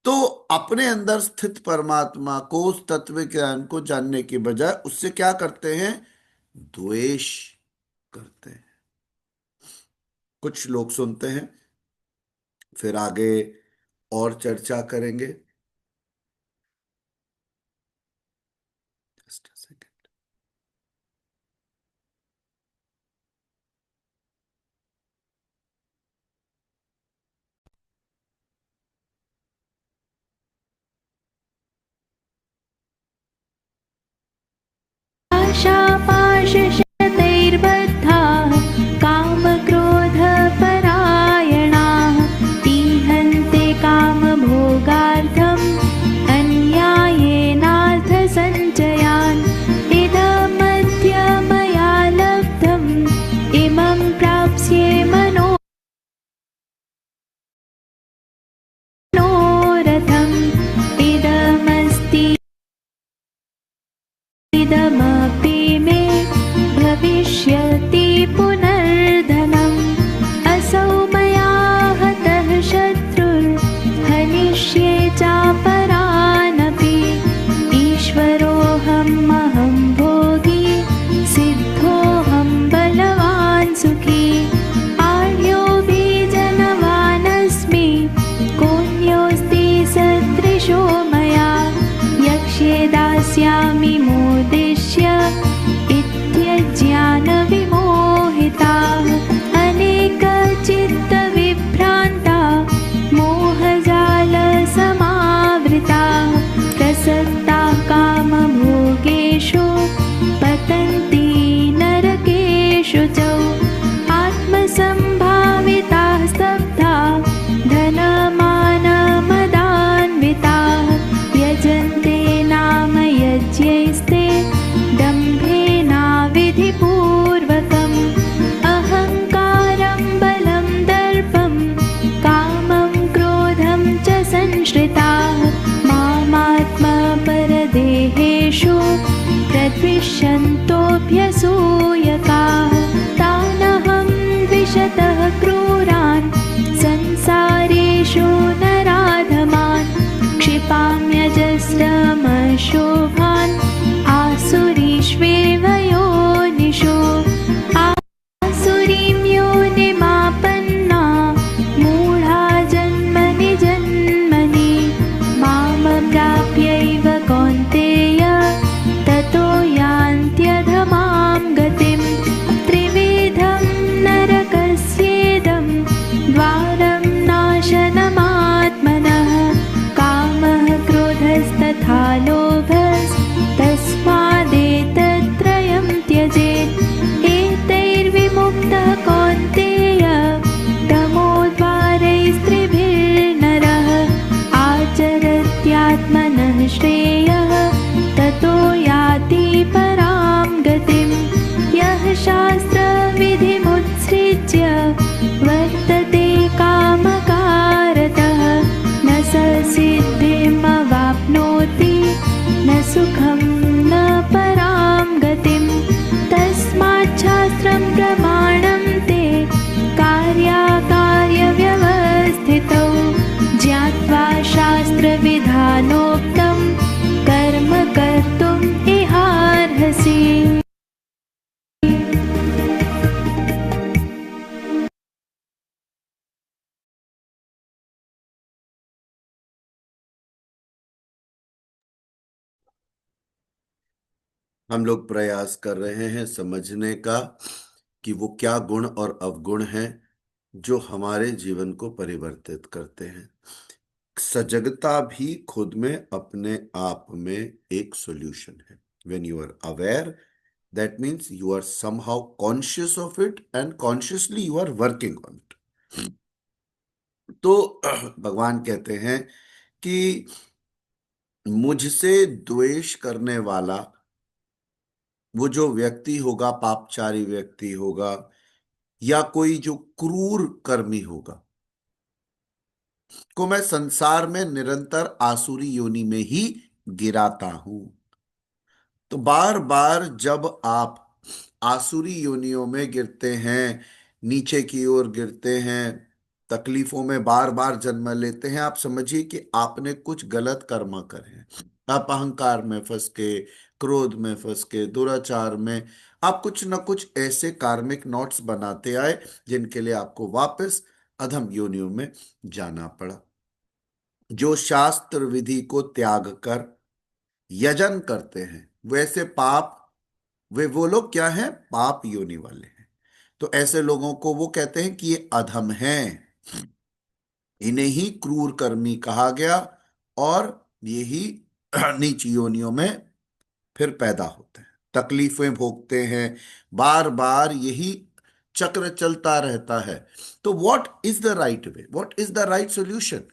तो अपने अंदर स्थित परमात्मा को, उस तत्व ज्ञान को जानने की बजाय उससे क्या करते हैं, द्वेष करते हैं। कुछ लोग सुनते हैं, फिर आगे और चर्चा करेंगे। Just a second. आशापाशशतैर्बद्धाः कामक्रोधपरायणाः ईहन्ते कामभोगार्थम् अन्यायेनार्थसञ्चयान् इदमद्य मया लब्धम् इमं प्राप्स्ये मनोरथम् इदमस्ति इदमपि मे भविष्यति पुनर्धनम् असौ मया हतः शत्रुर्हनिष्ये चापरानपि ईश्वरोऽहमहं भोगी सिद्धोऽहं बलवान् सुखी आढ्योऽभिजनवानस्मि कोऽन्योऽस्ति सदृशो मया यक्ष्ये दास्यामि मोदिष्य इत्यज्ञानविमोहिताः अनेकचित्तविभ्रान्ता मोहजालसमावृताः प्रसक्ताः कामभोगेषु पतन्ति नरकेषु च आत्मसम्भाविताः स्तब्धा धनमानमदान्विताः यजन्ते नाम यज्ञैस्ते दम्भेनाविधिपूर्वकम् अहङ्कारं बलं दर्पं कामं क्रोधं च संश्रिताः मामात्मपरदेहेषु प्रद्विषन्तोऽभ्यसूयकाः तानहं द्विषतः क्रूरान् संसारेषु नराधमान् क्षिपाम्यजस्रमशोभान् आसुरीष्वेव योनिषु आसुरीं योनिमापन्ना मूढा जन्मनि जन्मनि मामप्राप्यैव कौन्तेय ततो यान्त्यधमां गतिं त्रिविधं नरकस्येदं द्वारं नाशनमात्मनः कामः क्रोधस्तथा लोभस्तस्मादेतत्त्रयं त्यजेत् एतैर्विमुक्तः कौन्तेय तमोद्वारैस्त्रिभिर्नरः आचरत्यात्मनः श्रेयः ततो याति परां गतिं यः शास्त्रविधिमुत्सृज्य वर्तते कामकारतः न स सिद्धिमवाप्नोति न सुखं न परां गतिं तस्माच्छास्त्रं प्रमाणं ते कार्याकार्यव्यवस्थितौ ज्ञात्वा शास्त्रविधानोक्तं कर्म कर्तुम् इहार्हसि। हम लोग प्रयास कर रहे हैं समझने का कि वो क्या गुण और अवगुण हैं जो हमारे जीवन को परिवर्तित करते हैं। सजगता भी खुद में अपने आप में एक सॉल्यूशन है। When you are aware, that means you are somehow conscious of it and consciously you are working on it. तो भगवान कहते हैं कि मुझसे द्वेष करने वाला वो जो व्यक्ति होगा, पापचारी व्यक्ति होगा या कोई जो क्रूर कर्मी होगा, को मैं संसार में निरंतर आसुरी योनि में ही गिराता हूं। तो बार बार जब आप आसुरी योनियों में गिरते हैं, नीचे की ओर गिरते हैं, तकलीफों में बार बार जन्म लेते हैं, आप समझिए कि आपने कुछ गलत कर्म करे हैं। आप अहंकार में फंस के, क्रोध में फंस के, दुराचार में, आप कुछ न कुछ ऐसे कार्मिक नोट्स बनाते आए जिनके लिए आपको वापस अधम योनियों में जाना पड़ा। जो शास्त्र विधि को त्याग कर यजन करते हैं वैसे पाप, वे वो लोग क्या हैं? पाप योनि वाले हैं। तो ऐसे लोगों को वो कहते हैं कि ये अधम हैं, इन्हें ही क्रूर कर्मी कहा गया, और यही नीच योनियों में फिर पैदा होते हैं, तकलीफें भोगते हैं, बार बार यही चक्र चलता रहता है। तो what is the right way, what is the right solution?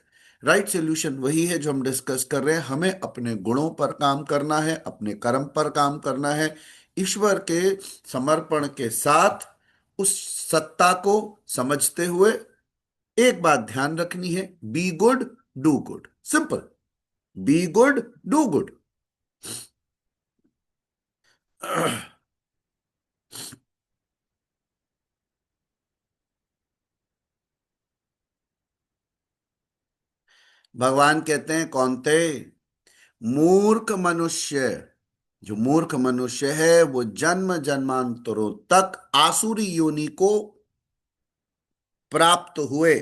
Right solution वही है जो हम डिस्कस कर रहे हैं। हमें अपने गुणों पर काम करना है, अपने कर्म पर काम करना है, ईश्वर के समर्पण के साथ उस सत्ता को समझते हुए। एक बात ध्यान रखनी है, be good do good, simple, be good do good. भगवान कहते हैं कौनते, मूर्ख मनुष्य, जो मूर्ख मनुष्य है वो जन्म जन्मांतरों तक आसुरी योनि को प्राप्त हुए,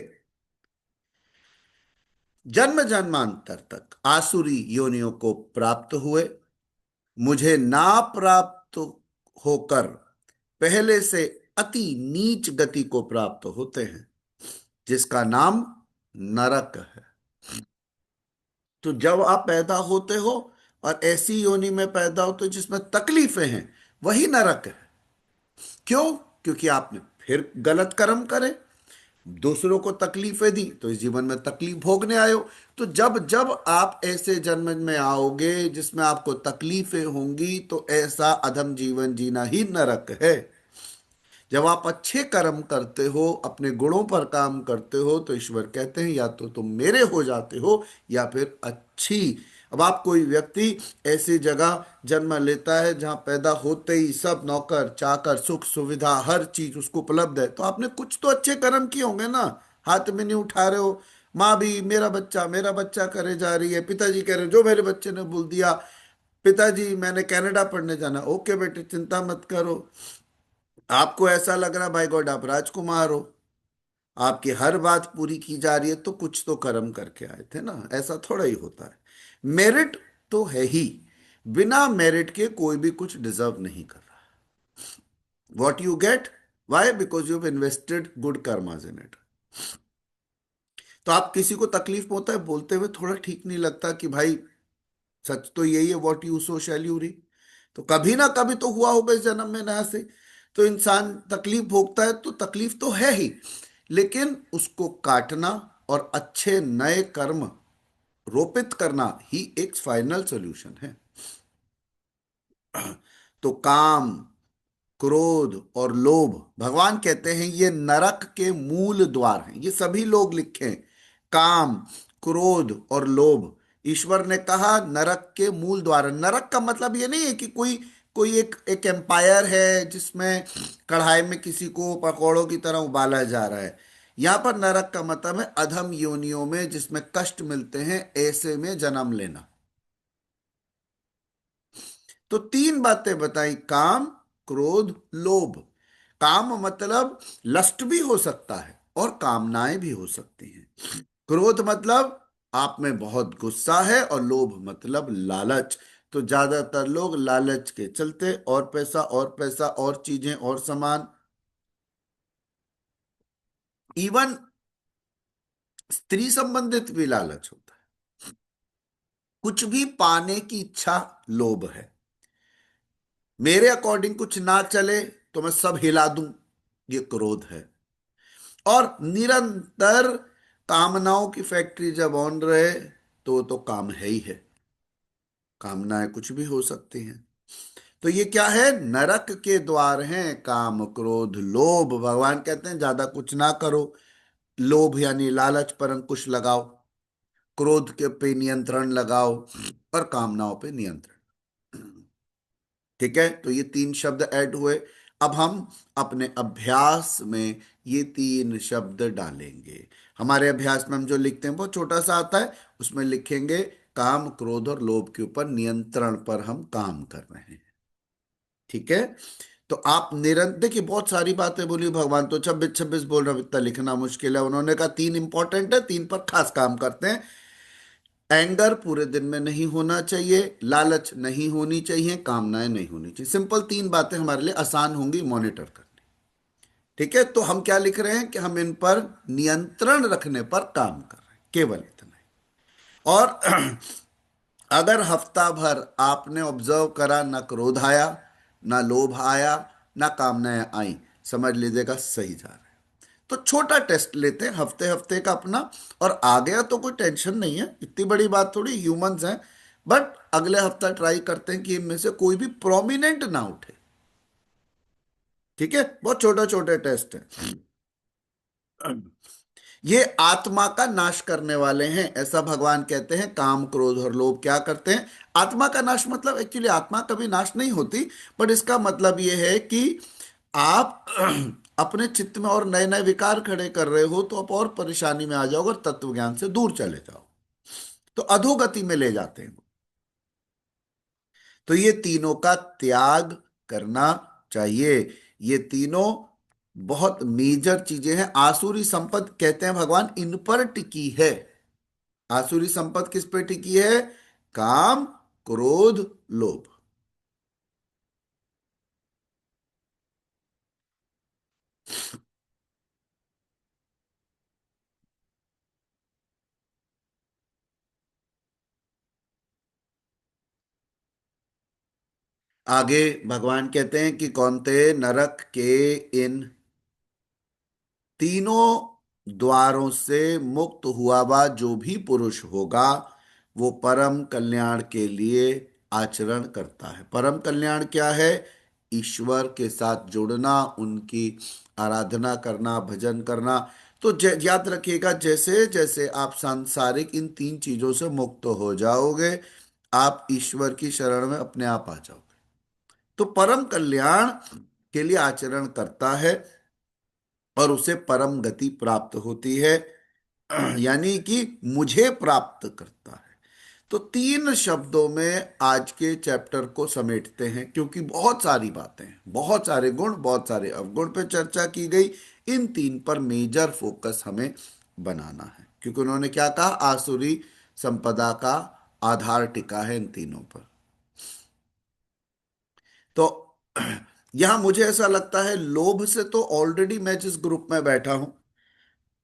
जन्म जन्मांतर तक आसुरी योनियों को प्राप्त हुए, मुझे ना प्राप्त होकर पहले से अति नीच गति को प्राप्त होते हैं, जिसका नाम नरक है। तो जब आप पैदा होते हो और ऐसी योनि में पैदा होते हो जिसमें तकलीफें हैं, वही नरक है। क्यों? क्योंकि आपने फिर गलत कर्म करे, दूसरों को तकलीफें दी, तो इस जीवन में तकलीफ भोगने आए हो। तो जब जब आप ऐसे जन्म में आओगे जिसमें आपको तकलीफें होंगी, तो ऐसा अधम जीवन जीना ही नरक है। जब आप अच्छे कर्म करते हो, अपने गुणों पर काम करते हो, तो ईश्वर कहते हैं या तो तुम मेरे हो जाते हो या फिर अच्छी। अब आप कोई व्यक्ति ऐसी जगह जन्म लेता है जहां पैदा होते ही सब नौकर चाकर, सुख सुविधा, हर चीज उसको उपलब्ध है, तो आपने कुछ तो अच्छे कर्म किए होंगे ना। हाथ में नहीं उठा रहे हो, माँ भी मेरा बच्चा करे जा रही है, पिताजी कह रहे हैं जो मेरे बच्चे ने बोल दिया, पिताजी मैंने कनाडा पढ़ने जाना, ओके बेटे चिंता मत करो। आपको ऐसा लग रहा भाई गॉड आप राजकुमार हो, आपकी हर बात पूरी की जा रही है, तो कुछ तो कर्म करके आए थे ना। ऐसा थोड़ा ही होता है। मेरिट तो है ही, बिना मेरिट के कोई भी कुछ डिजर्व नहीं कर रहा। What you get, why? Because you have invested good karmas in it. तो आप किसी को तकलीफ होता है बोलते हुए थोड़ा ठीक नहीं लगता कि भाई सच तो यही है, what you sow shall you reap. तो कभी ना कभी तो हुआ होगा इस जन्म में नया से। तो इंसान तकलीफ भोगता है, तो तकलीफ तो है ही, लेकिन उसको काटना और अच्छे नए कर्म रोपित करना ही एक फाइनल सॉल्यूशन है। तो काम, क्रोध और लोभ, भगवान कहते हैं ये नरक के मूल द्वार हैं। ये सभी लोग लिखें, काम, क्रोध और लोभ, ईश्वर ने कहा नरक के मूल द्वार। नरक का मतलब ये नहीं है कि कोई कोई एक एम्पायर है जिसमें कढ़ाई में किसी को पकौड़ों की तरह उबाला जा रहा है। यहां पर नरक का मतलब है अधम योनियों में जिसमें कष्ट मिलते हैं, ऐसे में जन्म लेना। तो तीन बातें बताई, काम, क्रोध, लोभ। काम मतलब लस्ट भी हो सकता है और कामनाएं भी हो सकती हैं। क्रोध मतलब आप में बहुत गुस्सा है, और लोभ मतलब लालच। तो ज्यादातर लोग लालच के चलते और पैसा और पैसा और चीजें और सामान, इवन स्त्री संबंधित भी लालच होता है। कुछ भी पाने की इच्छा लोभ है। मेरे अकॉर्डिंग कुछ ना चले तो मैं सब हिला दूं, ये क्रोध है। और निरंतर कामनाओं की फैक्ट्री जब ऑन रहे तो काम है ही है। कामनाएं कुछ भी हो सकती हैं। तो ये क्या है? नरक के द्वार हैं काम क्रोध लोभ। भगवान कहते हैं ज्यादा कुछ ना करो। लोभ यानी लालच पर अंकुश लगाओ, क्रोध के पे नियंत्रण लगाओ, और कामनाओं पे नियंत्रण। ठीक है, तो ये तीन शब्द ऐड हुए। अब हम अपने अभ्यास में ये तीन शब्द डालेंगे। हमारे अभ्यास में हम जो लिखते हैं बहुत छोटा सा आता है, उसमें लिखेंगे काम क्रोध और लोभ के ऊपर नियंत्रण पर हम काम कर रहे हैं। ठीक है, तो आप निरंतर देखिए, बहुत सारी बातें बोली भगवान, तो 26 बोल रहे हैं, इतना लिखना मुश्किल है। उन्होंने कहा तीन इंपॉर्टेंट है, तीन पर खास काम करते हैं। एंगर पूरे दिन में नहीं होना चाहिए, लालच नहीं होनी चाहिए, कामनाएं नहीं होनी चाहिए। सिंपल तीन बातें हमारे लिए आसान होंगी मॉनिटर करनी। ठीक है, तो हम क्या लिख रहे हैं कि हम इन पर नियंत्रण रखने पर काम कर रहे हैं, केवल इतना ही। और अगर हफ्ता भर आपने ऑब्जर्व करा, ना क्रोध आया, ना लोभ आया, ना कामनाएं आई, समझ लीजिएगा सही जा रहा है। तो छोटा टेस्ट लेते हैं हफ्ते हफ्ते का अपना, और आ गया तो कोई टेंशन नहीं है, इतनी बड़ी बात थोड़ी, ह्यूमंस हैं। बट अगले हफ्ता ट्राई करते हैं कि इनमें से कोई भी प्रोमिनेंट ना उठे। ठीक है, बहुत छोटा छोटे टेस्ट है। ये आत्मा का नाश करने वाले हैं, ऐसा भगवान कहते हैं। काम क्रोध और लोभ क्या करते हैं? आत्मा का नाश मतलब एक्चुअली आत्मा कभी नाश नहीं होती, बट इसका मतलब ये है कि आप अपने चित्त में और नए नए विकार खड़े कर रहे हो, तो आप और परेशानी में आ जाओगे और तत्व ज्ञान से दूर चले जाओ, तो अधोगति में ले जाते हैं। तो ये तीनों का त्याग करना चाहिए। ये तीनों बहुत मेजर चीजें हैं। आसुरी संपद कहते हैं भगवान इन पर टिकी है। आसुरी संपद किस पे टिकी है? काम क्रोध लोभ। आगे भगवान कहते हैं कि कौन्तेय, नरक के इन तीनों द्वारों से मुक्त हुआ हुआ जो भी पुरुष होगा, वो परम कल्याण के लिए आचरण करता है। परम कल्याण क्या है? ईश्वर के साथ जुड़ना, उनकी आराधना करना, भजन करना। तो याद रखिएगा, जैसे जैसे आप सांसारिक इन तीन चीजों से मुक्त हो जाओगे, आप ईश्वर की शरण में अपने आप आ जाओगे। तो परम कल्याण के लिए आचरण करता है और उसे परम गति प्राप्त होती है, यानी कि मुझे प्राप्त करता है। तो तीन शब्दों में आज के चैप्टर को समेटते हैं, क्योंकि बहुत सारी बातें, बहुत सारे गुण, बहुत सारे अवगुण पे चर्चा की गई। इन तीन पर मेजर फोकस हमें बनाना है, क्योंकि उन्होंने क्या कहा? आसुरी संपदा का आधार टिका है इन तीनों पर। तो यहां मुझे ऐसा लगता है, लोभ से तो ऑलरेडी मैं जिस ग्रुप में बैठा हूं,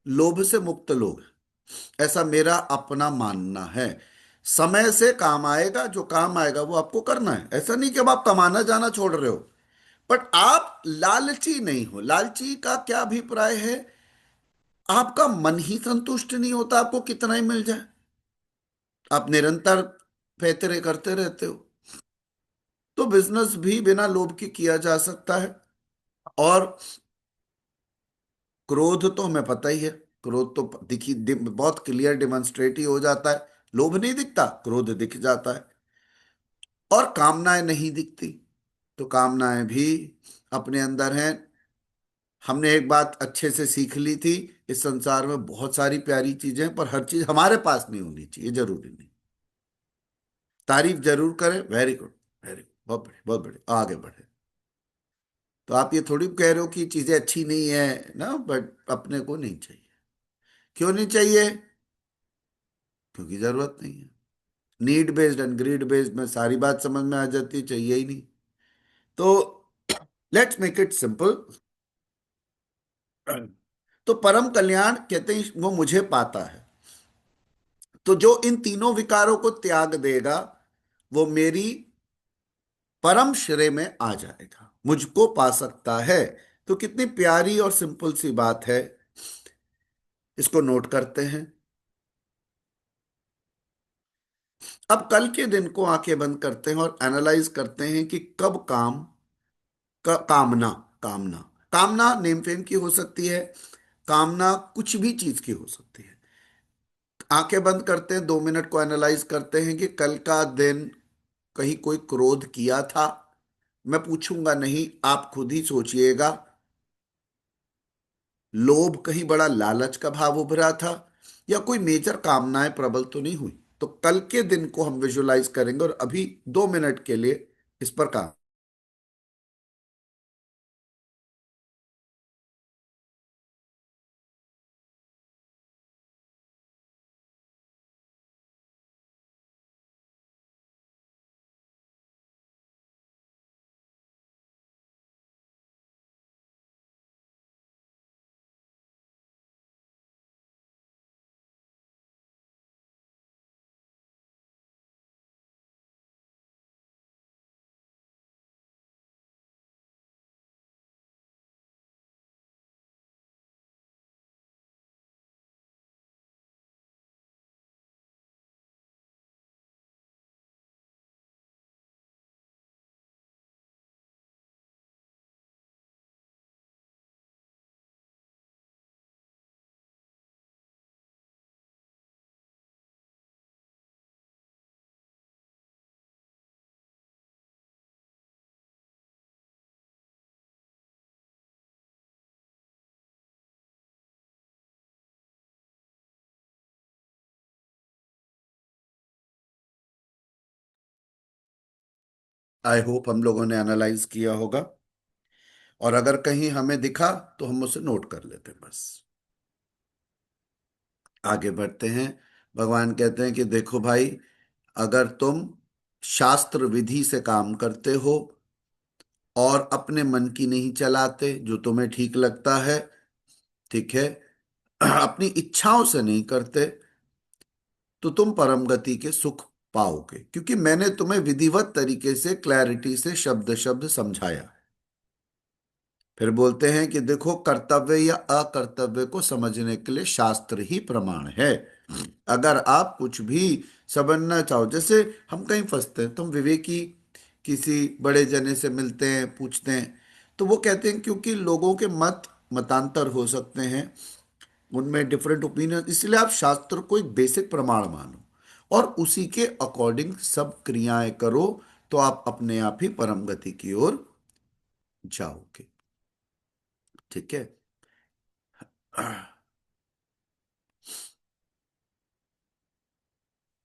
लोभ से मुक्त लोग, ऐसा मेरा अपना मानना है। समय से काम आएगा, जो काम आएगा वो आपको करना है। ऐसा नहीं कि अब आप कमाना जाना छोड़ रहे हो, बट आप लालची नहीं हो। लालची का क्या अभिप्राय है? आपका मन ही संतुष्ट नहीं होता, आपको कितना ही मिल जाए, आप निरंतर पैतरे करते रहते हो। तो बिजनेस भी बिना लोभ के किया जा सकता है। और क्रोध तो हमें पता ही है, क्रोध तो बहुत क्लियर डिमॉन्स्ट्रेट ही हो जाता है। लोभ नहीं दिखता, क्रोध दिख जाता है। और कामनाएं नहीं दिखती, तो कामनाएं भी अपने अंदर हैं। हमने एक बात अच्छे से सीख ली थी, इस संसार में बहुत सारी प्यारी चीजें, पर हर चीज हमारे पास नहीं होनी चाहिए, जरूरी नहीं। तारीफ जरूर करें, वेरी गुड, वेरी गुड, बहुत बड़े, बहुत बड़े, आगे बढ़े। तो आप ये थोड़ी कह रहे हो कि चीजें अच्छी नहीं है ना, बट अपने को नहीं चाहिए। क्यों नहीं चाहिए? क्योंकि जरूरत नहीं है। Need based and greed based में सारी बात समझ में आ जाती है, चाहिए ही नहीं। तो लेट्स मेक इट सिंपल। तो परम कल्याण कहते हैं वो मुझे पाता है। तो जो इन तीनों विकारों को त्याग देगा, वो मेरी परम श्रेय में आ जाएगा, मुझको पा सकता है। तो कितनी प्यारी और सिंपल सी बात है। इसको नोट करते हैं। अब कल के दिन को आंखें बंद करते हैं और एनालाइज करते हैं कि कब कामना कामना कामना नेम फेम की हो सकती है, कामना कुछ भी चीज की हो सकती है। आंखें बंद करते हैं, 2 मिनट को एनालाइज करते हैं कि कल का दिन कहीं कोई क्रोध किया था। मैं पूछूंगा नहीं, आप खुद ही सोचिएगा। लोभ कहीं बड़ा लालच का भाव उभरा था, या कोई मेजर कामनाएं प्रबल तो नहीं हुई। तो कल के दिन को हम विजुलाइज करेंगे और अभी 2 मिनट के लिए इस पर काम। आई होप हम लोगों ने एनालाइज किया होगा, और अगर कहीं हमें दिखा तो हम उसे नोट कर लेते हैं बस। आगे बढ़ते हैं। भगवान कहते हैं कि देखो भाई, अगर तुम शास्त्र विधि से काम करते हो और अपने मन की नहीं चलाते जो तुम्हें ठीक लगता है, ठीक है, अपनी इच्छाओं से नहीं करते, तो तुम परम गति के सुख पाओगे, क्योंकि मैंने तुम्हें विधिवत तरीके से क्लैरिटी से शब्द शब्द समझाया। फिर बोलते हैं कि देखो, कर्तव्य या अकर्तव्य को समझने के लिए शास्त्र ही प्रमाण है। अगर आप कुछ भी समझना चाहो, जैसे हम कहीं फंसते हैं तो हम विवेकी किसी बड़े जने से मिलते हैं, पूछते हैं, तो वो कहते हैं क्योंकि लोगों के मतांतर हो सकते हैं, उनमें डिफरेंट ओपिनियन, इसलिए आप शास्त्र को एक बेसिक प्रमाण मानो और उसी के अकॉर्डिंग सब क्रियाएं करो, तो आप अपने आप ही परम गति की ओर जाओगे। ठीक है।